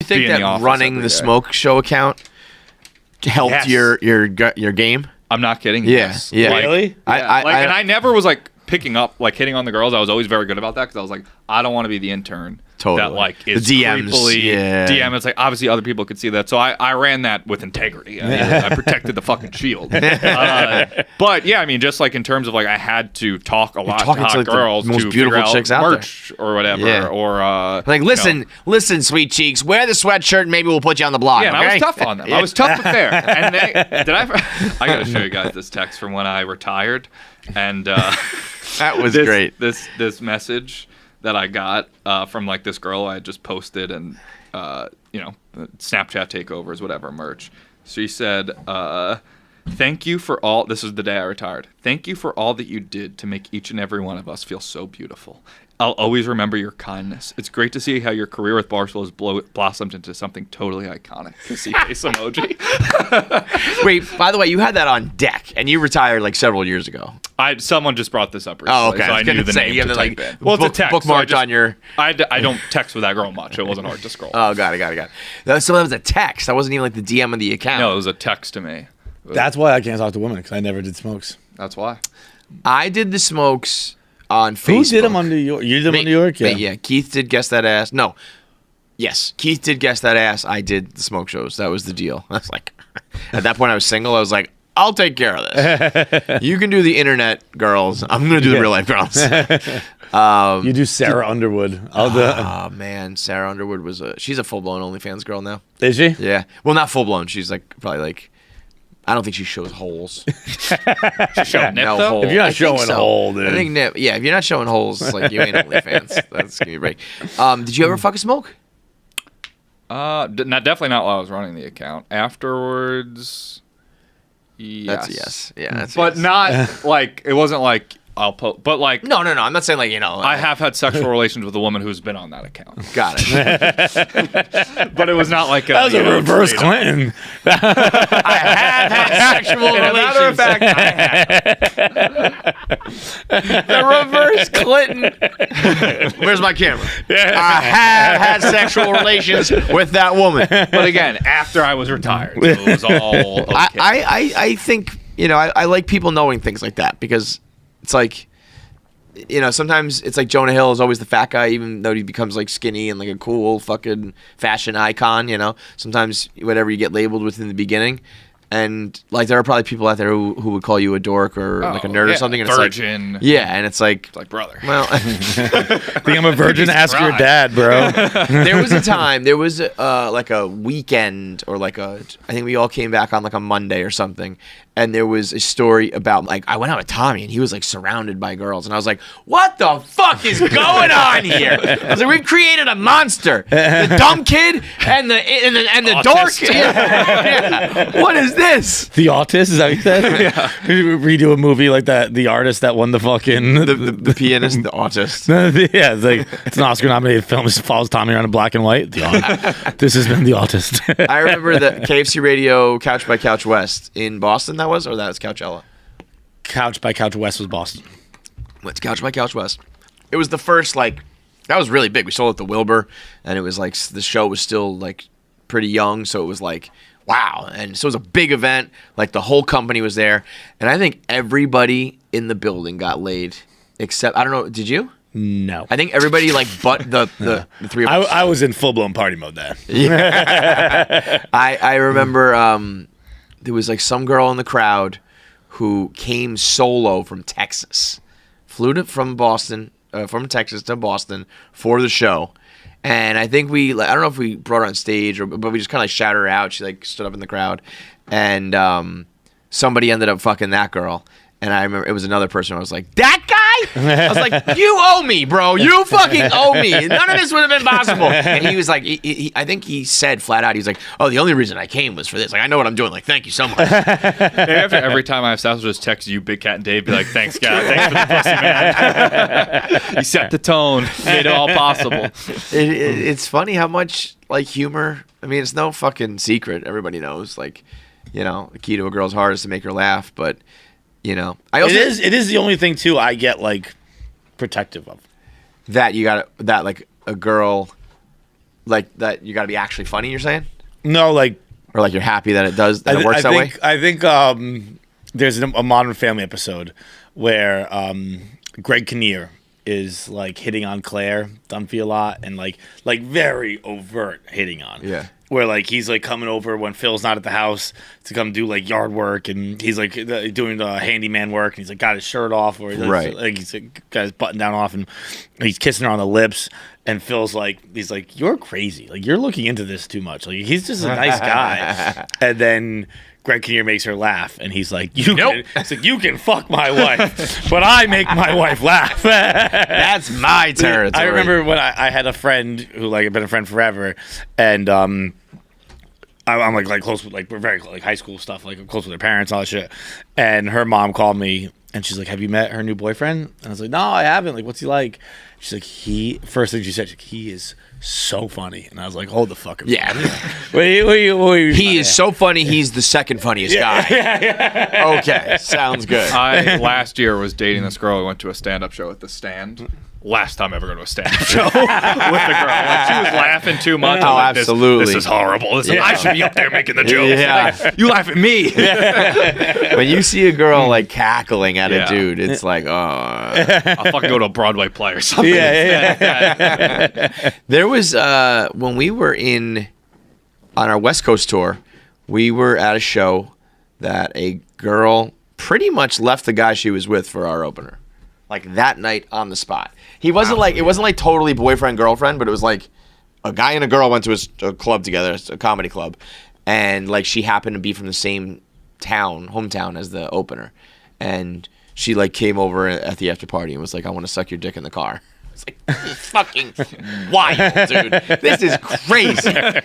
think be in the that office running every the day. Smoke Show account helped Yes. your game? I'm not kidding. Yeah, Yes. yeah. Like, Really? yeah. And I never was like picking up, like hitting on the girls. I was always very good about that because I was like, I don't want to be the intern Totally. that like is The DMs, creepily yeah. DM. It's like obviously other people could see that, so I ran that with integrity. I protected the fucking shield. But yeah, I mean, just like in terms of like I had to talk a lot to talking to, hot like, the girls most to beautiful figure out chicks out merch or whatever, Yeah. or Like, you know. listen, sweet cheeks, wear the sweatshirt and maybe we'll put you on the block, Yeah, and okay? I was tough on them. I was tough but fair. And I got to show you guys this text from when I retired, and That was great. This message that I got from like this girl I had just posted, and Snapchat takeovers, whatever merch. She said, "Thank you for all." This was the day I retired. "Thank you for all that you did to make each and every one of us feel so beautiful. I'll always remember your kindness. It's great to see how your career with Barstool has blossomed into something totally iconic." Kissy face emoji. Wait, by the way, you had that on deck, and you retired like several years ago. Someone just brought this up recently, Oh, okay. so I I was knew gonna the say, name you have to to, type like, in. Well, it's a text. so bookmarked on your... I don't text with that girl much. It wasn't hard to scroll. Oh, got it. So that was a text. That wasn't even like the DM of the account. No, it was a text to me. That's why I can't talk to women, because I never did smokes. That's why. I did the smokes on Facebook. Who did them on New York? You did them on New York? Yeah. Yeah, Keith did Guess That Ass. No. Yes, Keith did Guess That Ass. I did the smoke shows. That was the deal. I was like, at that point I was single. I was like, I'll take care of this. You can do the internet girls. I'm going to do the real life girls. You do Sarah Underwood. Oh, man. Sarah Underwood she's a full-blown OnlyFans girl now. Is she? Yeah. Well, not full-blown. She's like probably like, I don't think she shows holes. She showed nip No though. hole. If you're not I think showing so. hole, dude. I think nip. Yeah, if you're not showing holes, it's like you ain't OnlyFans. That's gonna be break. Did you ever fuck a smoke? Definitely not while I was running the account. Afterwards, yes. That's a yes. Yeah, that's a But yes. not like it wasn't like I'll post. But like No. I'm not saying like I have had sexual relations with a woman who's been on that account. Got it. But it was not like That was a reverse Clinton. I have had sexual As a matter of relations. fact, I have. The reverse Clinton. Where's my camera? I have had sexual relations with that woman. But again, after I was retired, so it was all okay. I think I like people knowing things like that because it's like sometimes it's like Jonah Hill is always the fat guy even though he becomes like skinny and like a cool fucking fashion icon. Sometimes whatever you get labeled with in the beginning. And like there are probably people out there who would call you a dork or like a nerd or something. And virgin. It's like, yeah, and it's like brother. well, Think I'm a virgin? He's Ask your right. dad, bro. there was a time, like a weekend or I think we all came back on like a Monday or something. And there was a story about like I went out with Tommy and he was like surrounded by girls and I was like, what the fuck is going on here? I was like, we've created a monster. The dumb kid and the dork. Autist. Yeah. What is this? The Autist, is that what you said? Yeah. Redo a movie like that. The artist that won the fucking The pianist, the autist. yeah, it's like it's an Oscar-nominated film. It follows Tommy around in black and white. This has been The Autist. I remember the KFC Radio Couch by Couch West in Boston. That was Couchella. Couch by Couch West was Boston. It's Couch by Couch West. It was the first that was really big. We sold at the Wilbur, and it was like the show was still like pretty young, so it was like wow. And so it was a big event. Like the whole company was there, and I think everybody in the building got laid except I don't know. Did you? No. I think everybody but the three of us. I was in full-blown party mode then. I remember there was like some girl in the crowd who came solo from Texas, flew from Texas to Boston for the show, and I think I don't know if we brought her on stage but we just kind of like shouted her out. She like stood up in the crowd, and somebody ended up fucking that girl. And I remember it was another person. I was like, that guy? I was like, you owe me, bro. You fucking owe me. None of this would have been possible. And he was like, I think he said flat out, he's like, oh, the only reason I came was for this. Like, I know what I'm doing. Like, thank you so much. After every time I have sex, I'll just text you, Big Cat and Dave, be like, thanks, God. Thanks for the pussy, man. You set the tone, made it all possible. It's funny how much, like, humor, I mean, it's no fucking secret. Everybody knows, like, the key to a girl's heart is to make her laugh. But, I also... It is the only thing, too, I get, like, protective of. That you got, that, like, a girl like that you got to be actually funny. You're saying, No, like or like you're happy that it does that it works that way. I think there's a Modern Family episode where Greg Kinnear is like hitting on Claire Dunphy a lot, and like very overt hitting on. Yeah. Where like he's like coming over when Phil's not at the house to come do like yard work, and he's like doing the handyman work, and he's like got his shirt off, or like he's like, got his button down off, and he's kissing her on the lips, and Phil's like, he's like, you're crazy, like you're looking into this too much, like he's just a nice guy, and then Greg Kinnear makes her laugh, and he's like, "You can fuck my wife, but I make my wife laugh." That's my territory. I remember when I had a friend who like had been a friend forever, and I'm like close with like we're very close, like high school stuff, like I'm close with her parents, all that shit. And her mom called me, and she's like, "Have you met her new boyfriend?" And I was like, "No, I haven't. Like, what's he like?" She's like, first thing she said, he is so funny. And I was like, hold the fuck up. Yeah. He is so funny, he's the second funniest guy. Yeah. Okay, sounds good. I last year was dating this girl. We went to a stand-up show at the Stand. Last time I ever go to a stand-up show with the girl. Like, she was laughing too much. Oh, like, absolutely. This is horrible. I should be up there making the jokes. Yeah. Like, you laugh at me. When you see a girl like cackling at a dude, it's like, oh. I'll fucking go to a Broadway play or something. Yeah. There was when we were on our West Coast tour, we were at a show that a girl pretty much left the guy she was with for our opener. Like that night on the spot. He wasn't it wasn't like totally boyfriend girlfriend, but it was like a guy and a girl went to a club together, a comedy club, and like she happened to be from the same hometown as the opener, and she like came over at the after party and was like, "I want to suck your dick in the car." It's like, this is fucking wild, dude. This is crazy.